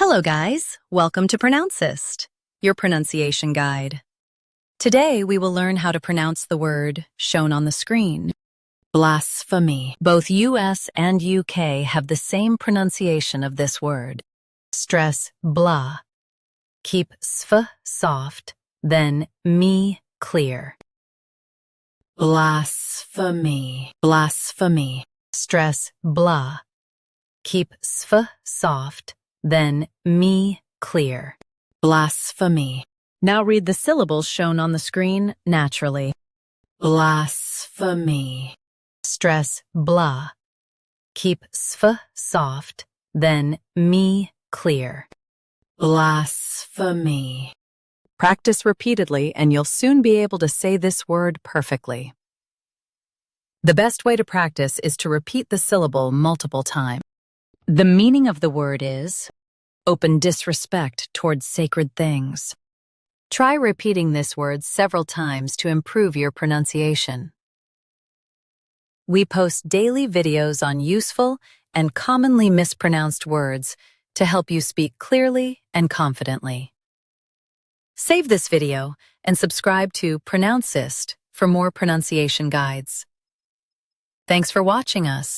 Hello guys, welcome to Pronouncist, your pronunciation guide. Today we will learn how to pronounce the word shown on the screen, blasphemy. Both US and UK have the same pronunciation of this word. Stress blah. Keep sf soft, then me clear. Blasphemy, blasphemy. Stress blah. Keep sf soft, then me clear. Blasphemy. Now read the syllables shown on the screen naturally. Blasphemy. Stress blah. Keep sf soft, then me clear. Blasphemy. Practice repeatedly and you'll soon be able to say this word perfectly. The best way to practice is to repeat the syllable multiple times. The meaning of the word is open disrespect towards sacred things. Try repeating this word several times to improve your pronunciation. We post daily videos on useful and commonly mispronounced words to help you speak clearly and confidently. Save this video and subscribe to Pronouncist for more pronunciation guides. Thanks for watching us.